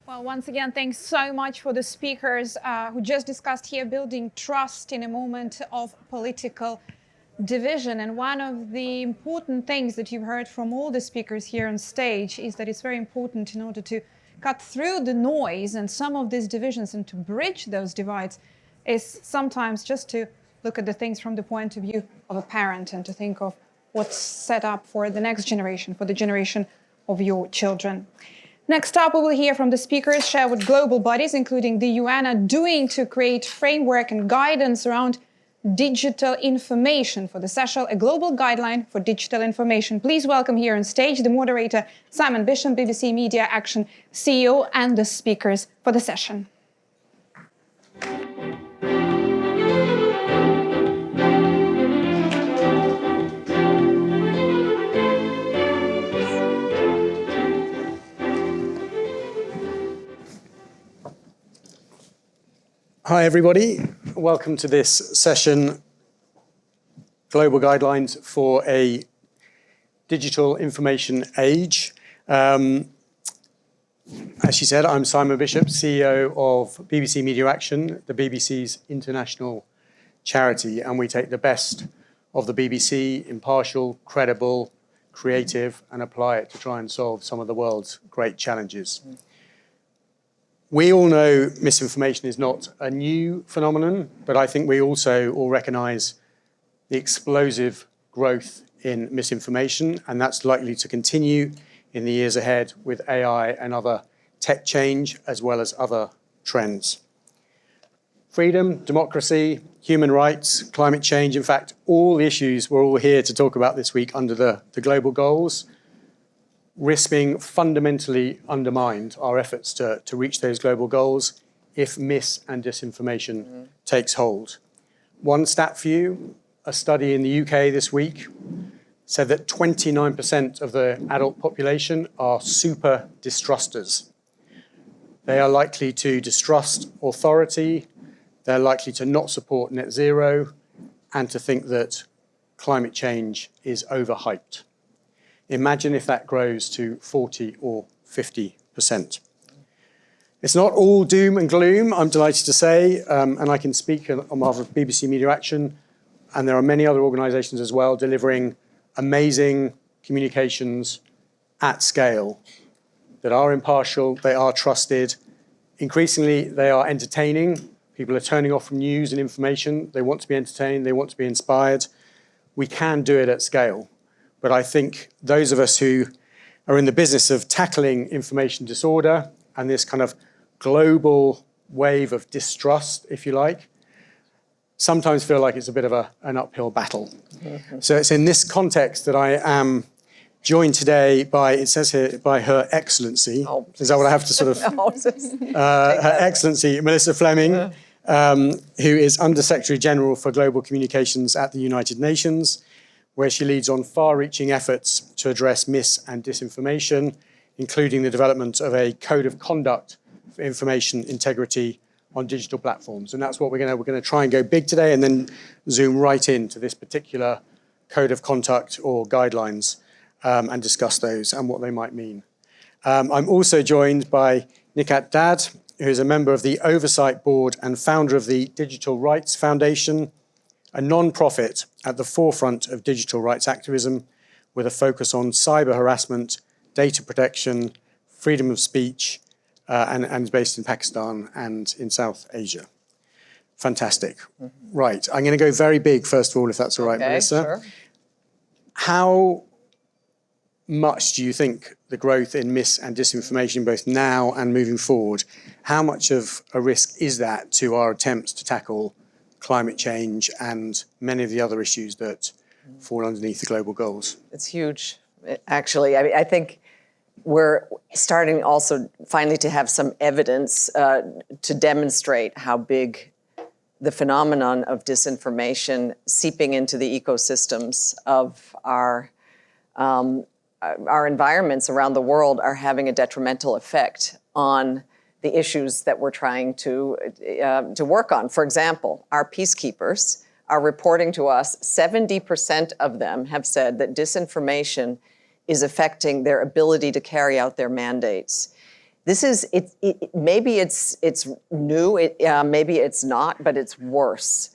Well, once again, thanks so much for the speakers who just discussed here building trust in a moment of political division. And one of the important things that you've heard from all the speakers here on stage is that it's very important in order to cut through the noise and some of these divisions and to bridge those divides is sometimes just to look at the things from the point of view of a parent and to think of what's set up for the next generation, for the generation of your children. Next up, we will hear from the speakers, share what global bodies, including the UN, are doing to create framework and guidance around digital information for the session, a global guideline for digital information. Please welcome here on stage the moderator, Simon Bishop, BBC Media Action CEO, and the speakers for the session. Hi, everybody. Welcome to this session, Global Guidelines for a Digital Information Age. As she said, I'm Simon Bishop, CEO of BBC Media Action, the BBC's international charity, and we take the best of the BBC, impartial, credible, creative, and apply it to try and solve some of the world's great challenges. We all know misinformation is not a new phenomenon, but I think we also all recognise the explosive growth in misinformation, and that's likely to continue in the years ahead with AI and other tech change, as well as other trends. Freedom, democracy, human rights, climate change, in fact, all the issues we're all here to talk about this week under the global goals risk being fundamentally undermined our efforts to reach those global goals if mis and disinformation takes hold. One stat for you, a study in the UK this week said that 29% of the adult population are super distrusters. They are likely to distrust authority, they're likely to not support net zero, and to think that climate change is overhyped. Imagine if that grows to 40 or 50%. It's not all doom and gloom, I'm delighted to say, and I can speak on behalf of BBC Media Action, and there are many other organisations as well delivering amazing communications at scale that are impartial, they are trusted. Increasingly, they are entertaining. People are turning off from news and information. They want to be entertained, they want to be inspired. We can do it at scale. But I think those of us who are in the business of tackling information disorder and this kind of global wave of distrust, if you like, sometimes feel like it's a bit of an uphill battle. So it's in this context that I am joined today by, it says here, by Her Excellency. Oh, is that what I have to sort of? Her Excellency, Melissa Fleming, who is Under Secretary General for Global Communications at the United Nations, where she leads on far-reaching efforts to address mis and disinformation, including the development of a code of conduct for information integrity on digital platforms. And that's what we're going to try and go big today and then zoom right into this particular code of conduct or guidelines and discuss those and what they might mean. I'm also joined by Nighat Dad, who is a member of the Oversight Board and founder of the Digital Rights Foundation, a non-profit at the forefront of digital rights activism with a focus on cyber harassment, data protection, freedom of speech, and is based in Pakistan and in South Asia. Fantastic. Right, I'm going to go very big first of all, if that's all right, Melissa. Sure. How much do you think the growth in mis and disinformation, both now and moving forward, how much of a risk is that to our attempts to tackle climate change and many of the other issues that fall underneath the global goals? It's huge, actually. I think we're starting also finally to have some evidence to demonstrate how big the phenomenon of disinformation seeping into the ecosystems of our environments around the world are having a detrimental effect on the issues that we're trying to work on. For example, our peacekeepers are reporting to us 70% of them have said that disinformation is affecting their ability to carry out their mandates. this is maybe it's new, maybe it's not, but it's worse.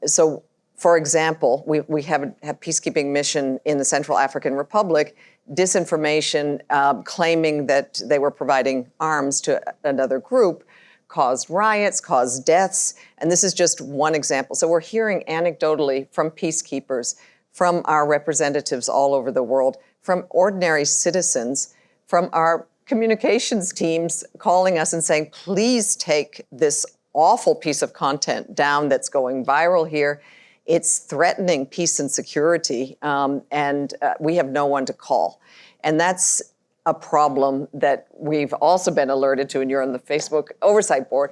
So, for example, we have a peacekeeping mission in the Central African Republic. Disinformation claiming that they were providing arms to another group caused riots, caused deaths, and this is just one example. So we're hearing anecdotally from peacekeepers, from our representatives all over the world, from ordinary citizens, from our communications teams calling us and saying, please take this awful piece of content down that's going viral here. It's threatening peace and security, and we have no one to call. And that's a problem that we've also been alerted to, and you're on the Facebook Oversight Board.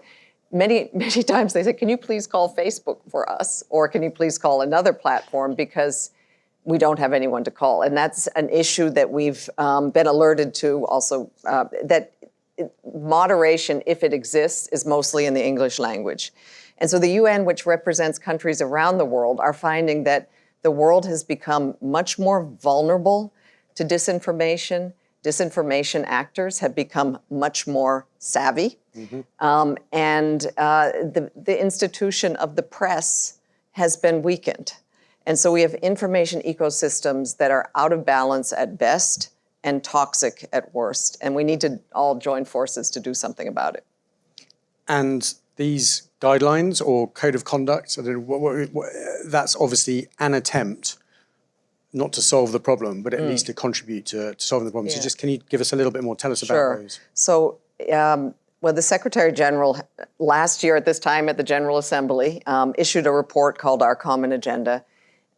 Many, many times they say, can you please call Facebook for us? Or can you please call another platform? Because we don't have anyone to call. And that's an issue that we've been alerted to also, that moderation, if it exists, is mostly in the English language. And so the UN, which represents countries around the world, are finding that the world has become much more vulnerable to disinformation. Disinformation actors have become much more savvy. And the institution of the press has been weakened. And so we have information ecosystems that are out of balance at best and toxic at worst. And we need to all join forces to do something about it. And these guidelines or code of conduct, I don't know, that's obviously an attempt not to solve the problem, but at least to contribute to solving the problem. So just can you give us a little bit more, tell us about those? So, well, the Secretary General last year at this time at the General Assembly issued a report called Our Common Agenda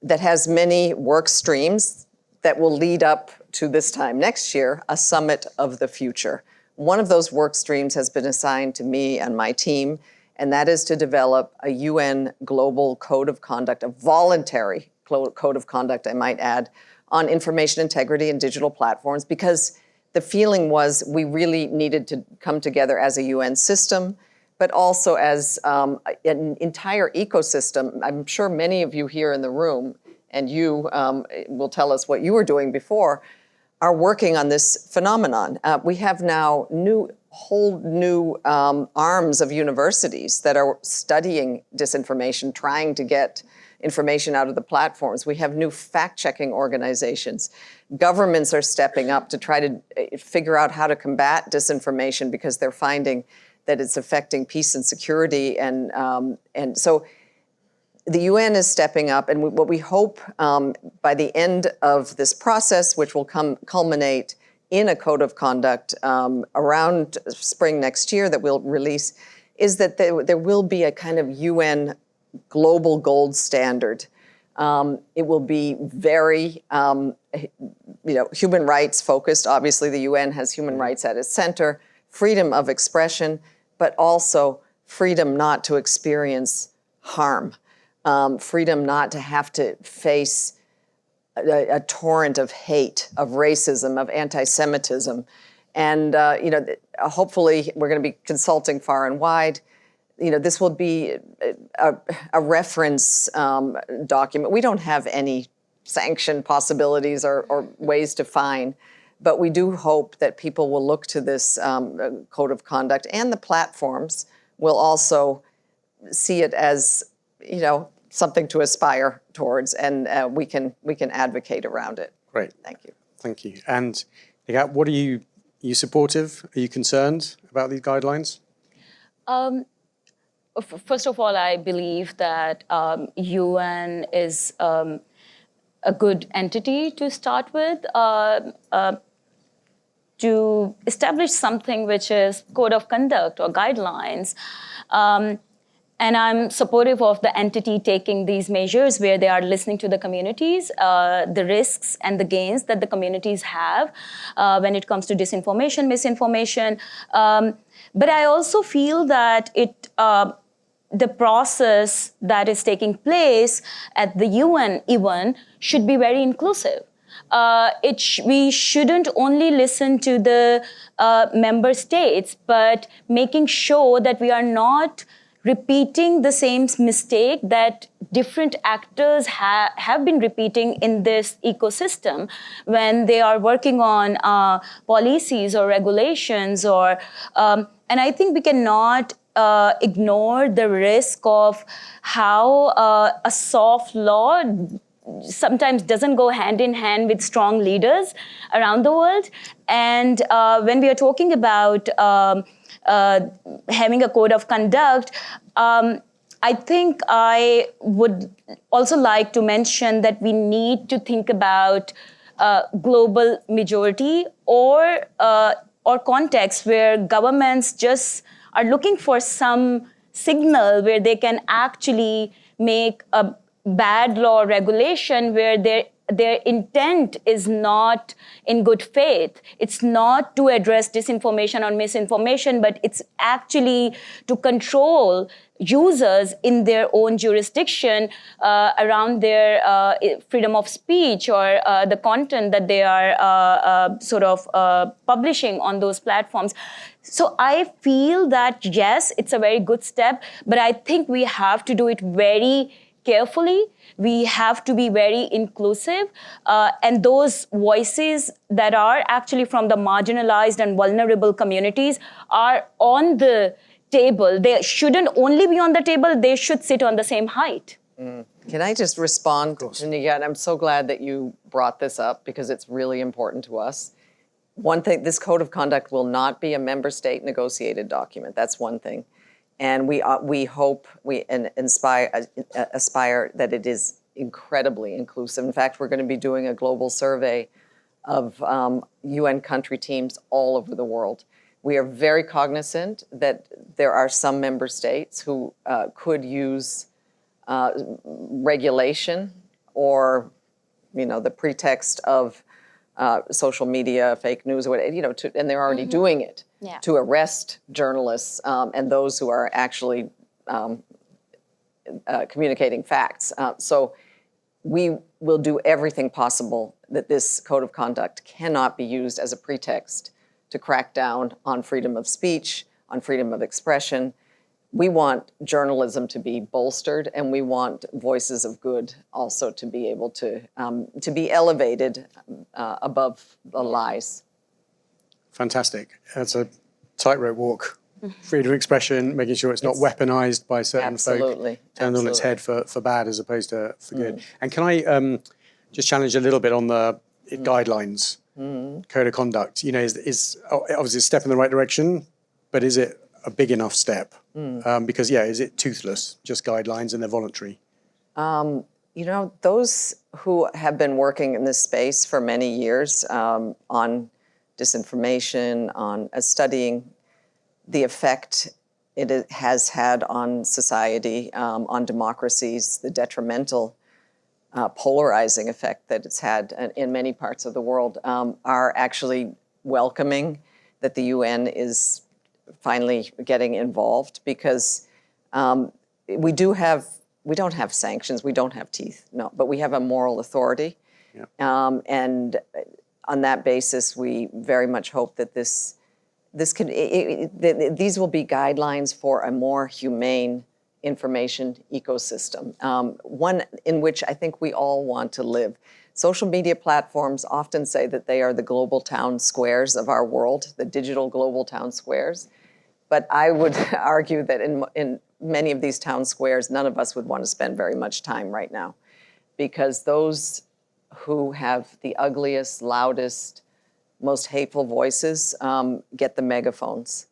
that has many work streams that will lead up to this time next year, a summit of the future. One of those work streams has been assigned to me and my team, and that is to develop a UN global code of conduct, a voluntary code of conduct, I might add, on information integrity and digital platforms, because the feeling was we really needed to come together as a UN system, but also as an entire ecosystem. I'm sure many of you here in the room, and you will tell us what you were doing before, are working on this phenomenon. We have now whole new arms of universities that are studying disinformation, trying to get information out of the platforms. We have new fact-checking organizations. Governments are stepping up to try to figure out how to combat disinformation because they're finding that it's affecting peace and security. And so the UN is stepping up, and what we hope by the end of this process, which will culminate in a code of conduct around spring next year that we'll release, is that there will be a kind of UN global gold standard. It will be very, human rights focused. Obviously, the UN has human rights at its center, freedom of expression, but also freedom not to experience harm, freedom not to have to face a torrent of hate, of racism, of anti-Semitism. And, hopefully we're going to be consulting far and wide. This will be a reference document. We don't have any sanction possibilities or ways to fine, but we do hope that people will look to this code of conduct, and the platforms will also see it as, something to aspire towards, and we can advocate around it. Great. Thank you. Thank you. And Nighat, are you supportive? Are you concerned about these guidelines? First of all, I believe that UN is a good entity to start with, to establish something which is code of conduct or guidelines. And I'm supportive of the entity taking these measures where they are listening to the communities, the risks and the gains that the communities have when it comes to disinformation, misinformation. But I also feel that the process that is taking place at the UN even should be very inclusive. We shouldn't only listen to the member states, but making sure that we are not repeating the same mistake that different actors have been repeating in this ecosystem when they are working on policies or regulations and I think we cannot ignore the risk of how a soft law sometimes doesn't go hand in hand with strong leaders around the world. And when we are talking about having a code of conduct, I think I would also like to mention that we need to think about global majority or contexts where governments just are looking for some signal where they can actually make a bad law regulation where their intent is not in good faith. It's not to address disinformation or misinformation, but it's actually to control users in their own jurisdiction around their freedom of speech or the content that they are publishing on those platforms. So I feel that, yes, it's a very good step, but I think we have to do it very carefully. We have to be very inclusive, and those voices that are actually from the marginalized and vulnerable communities are on the table. They shouldn't only be on the table, they should sit on the same height. Can I just respond to Nighat? I'm so glad that you brought this up because it's really important to us. One thing, this code of conduct will not be a member state negotiated document. That's one thing. And we hope, we aspire that it is incredibly inclusive. In fact, we're going to be doing a global survey of UN country teams all over the world. We are very cognizant that there are some member states who could use regulation or, the pretext of social media, fake news, or whatever, and they're already doing it. Yeah. To arrest journalists and those who are actually communicating facts. So we will do everything possible that this code of conduct cannot be used as a pretext to crack down on freedom of speech, on freedom of expression. We want journalism to be bolstered, and we want voices of good also to be able to be elevated above the lies. Fantastic. That's a tightrope walk. Freedom of expression, making sure it's not weaponized by certain folk, turned on its head for bad as opposed to for good. And can I just challenge a little bit on the guidelines, code of conduct? Is obviously a step in the right direction, but is it a big enough step? Because, is it toothless, just guidelines and they're voluntary? Those who have been working in this space for many years on disinformation, on studying the effect it has had on society, on democracies, the detrimental, polarizing effect that it's had in many parts of the world, are actually welcoming that the UN is finally getting involved because we don't have sanctions, we don't have teeth, no, but we have a moral authority. Yeah. And on that basis, we very much hope that these will be guidelines for a more humane information ecosystem, one in which I think we all want to live. Social media platforms often say that they are the global town squares of our world, the digital global town squares. But I would argue that in many of these town squares, none of us would want to spend very much time right now, because those who have the ugliest, loudest, most hateful voices get the megaphones.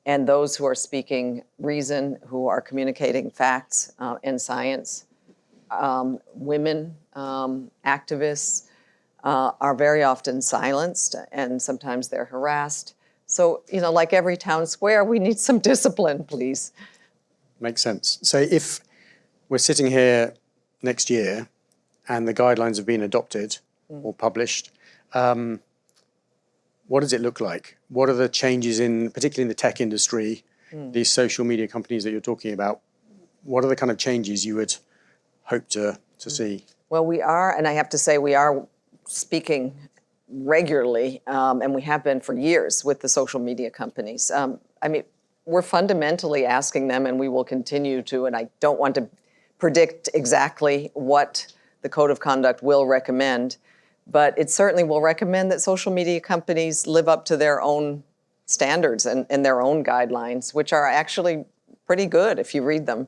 And those who are speaking reason, who are communicating facts and science, women, activists, are very often silenced, and sometimes they're harassed. So, like every town square, we need some discipline, please. Makes sense. So if we're sitting here next year and the guidelines have been adopted or published, what does it look like? What are the changes particularly in the tech industry, these social media companies that you're talking about? What are the kind of changes you would hope to see? Well, we are, and I have to say we are speaking regularly, and we have been for years with the social media companies. we're fundamentally asking them, and we will continue to, and I don't want to predict exactly what the Code of Conduct will recommend, but it certainly will recommend that social media companies live up to their own standards and their own guidelines, which are actually pretty good if you read them,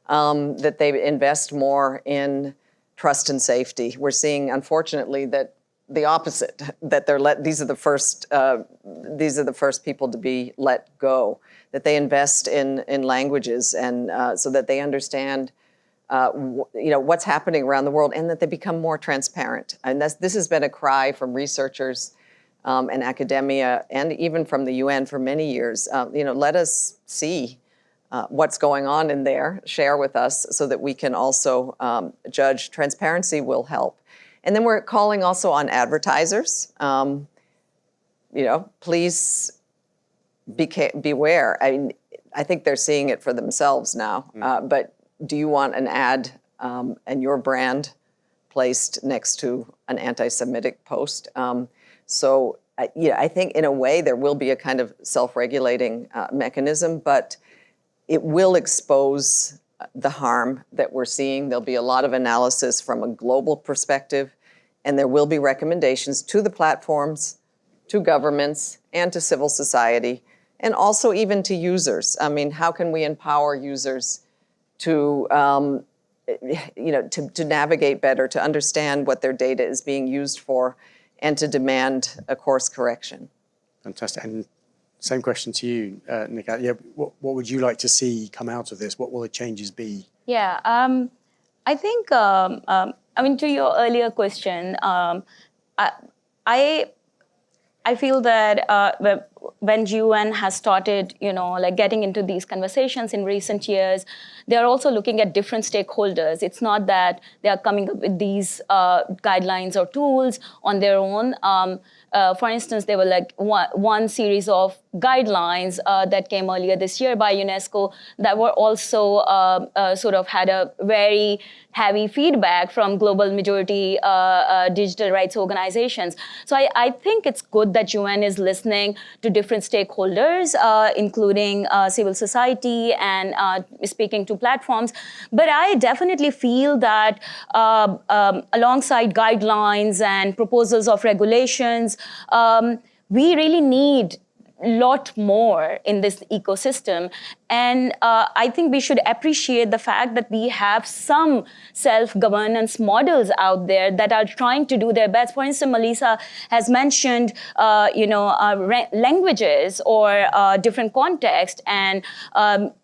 that they invest more in trust and safety. We're seeing, unfortunately, that the opposite, that these are the first people to be let go, that they invest in languages and so that they understand what's happening around the world, and that they become more transparent. And this has been a cry from researchers and academia, and even from the UN for many years. Let us see what's going on in there, share with us so that we can also judge. Transparency will help. And then we're calling also on advertisers. Please beware. I think they're seeing it for themselves now. But do you want an ad and your brand placed next to an anti-Semitic post? I think in a way there will be a kind of self-regulating mechanism, but it will expose the harm that we're seeing. There'll be a lot of analysis from a global perspective, and there will be recommendations to the platforms, to governments, and to civil society, and also even to users. How can we empower users to navigate better, to understand what their data is being used for, and to demand a course correction? Fantastic. And same question to you, Nighat. Yeah, what would you like to see come out of this? What will the changes be? Yeah, I think, to your earlier question, I feel that when UN has started, getting into these conversations in recent years, they are also looking at different stakeholders. It's not that they are coming up with these guidelines or tools on their own. For instance, there were one series of guidelines that came earlier this year by UNESCO that were also sort of had a very heavy feedback from global majority digital rights organizations. So I think it's good that UN is listening to different stakeholders, including civil society and speaking to platforms. But I definitely feel that alongside guidelines and proposals of regulations, we really need a lot more in this ecosystem. And I think we should appreciate the fact that we have some self-governance models out there that are trying to do their best. For instance, Melissa has mentioned, languages or different context, and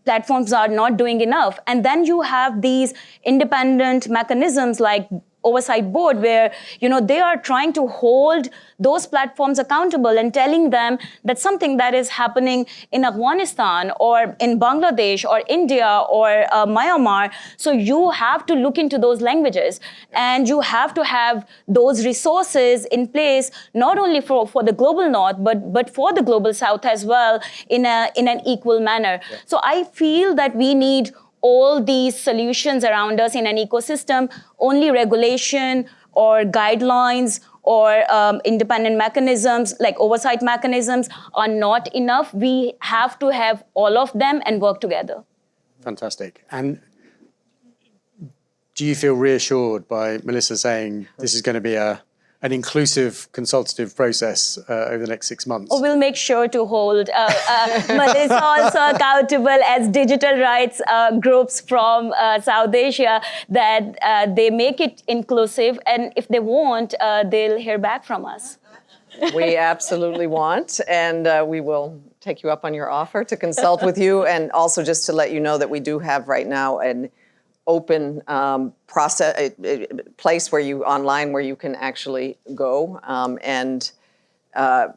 platforms are not doing enough. And then you have these independent mechanisms like oversight board where they are trying to hold those platforms accountable and telling them that something that is happening in Afghanistan or in Bangladesh or India or Myanmar, so you have to look into those languages and you have to have those resources in place, not only for the global north but for the global south as well, in an equal manner. Yeah. So I feel that we need all these solutions around us in an ecosystem. Only regulation or guidelines or independent mechanisms like oversight mechanisms are not enough. We have to have all of them and work together. Fantastic. And do you feel reassured by Melissa saying this is going to be an inclusive consultative process over the next 6 months? Oh, we'll make sure to hold Melissa also accountable as digital rights groups from South Asia, that they make it inclusive, and if they won't, they'll hear back from us. We absolutely want, and we will take you up on your offer to consult with you, and also just to let you know that we do have right now an open process, place where you can actually go and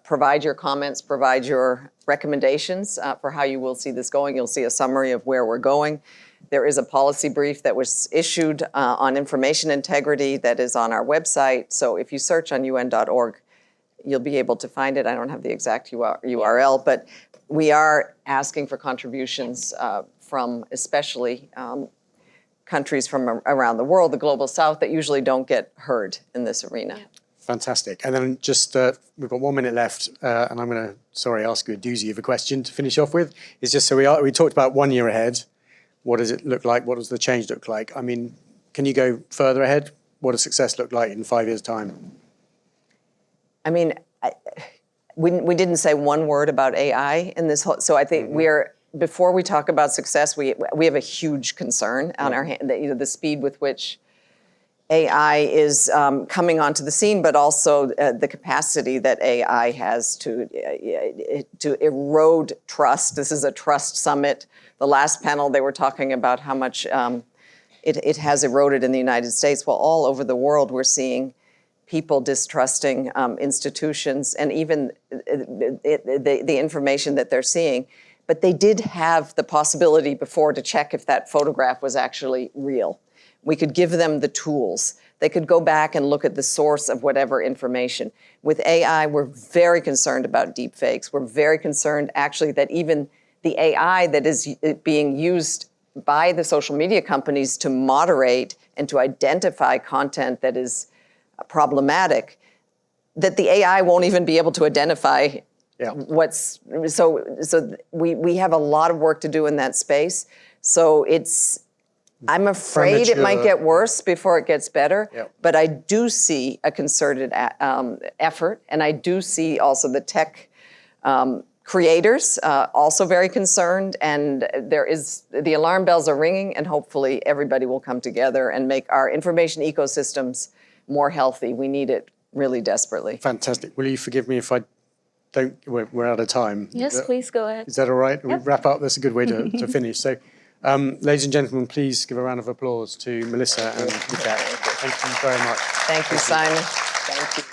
provide your comments, provide your recommendations for how you will see this going. You'll see a summary of where we're going. There is a policy brief that was issued on information integrity that is on our website. So if you search on un.org, you'll be able to find it. I don't have the exact URL, but we are asking for contributions from especially countries from around the world, the global south, that usually don't get heard in this arena. Yeah. Fantastic. And then just, we've got 1 minute left, and I'm going to, ask you a doozy of a question to finish off with. It's just, so we talked about 1 year ahead. What does it look like? What does the change look like? I mean, can you go further ahead? What does success look like in 5 years' time? I mean, we didn't say one word about AI in this whole, so I think before we talk about success, we have a huge concern on our hand, the speed with which AI is coming onto the scene, but also the capacity that AI has to erode trust. This is a trust summit. The last panel, they were talking about how much it has eroded in the United States. Well, all over the world, we're seeing people distrusting institutions and even the information that they're seeing. But they did have the possibility before to check if that photograph was actually real. We could give them the tools. They could go back and look at the source of whatever information. With AI, we're very concerned about deep fakes. We're very concerned, actually, that even the AI that is being used by the social media companies to moderate and to identify content that is problematic, that the AI won't even be able to identify what's, so we have a lot of work to do in that space. So I'm afraid it might get worse before it gets better, but I do see a concerted effort, and I do see also the tech creators also very concerned, and the alarm bells are ringing, and hopefully everybody will come together and make our information ecosystems more healthy. We need it really desperately. Fantastic. Will you forgive me if I don't, we're out of time. Yes, please go ahead. Is that all right? Yep. We wrap up, that's a good way to finish. So, ladies and gentlemen, please give a round of applause to Melissa and Nighat. Thank you very much. Thank you, Simon. Thank you.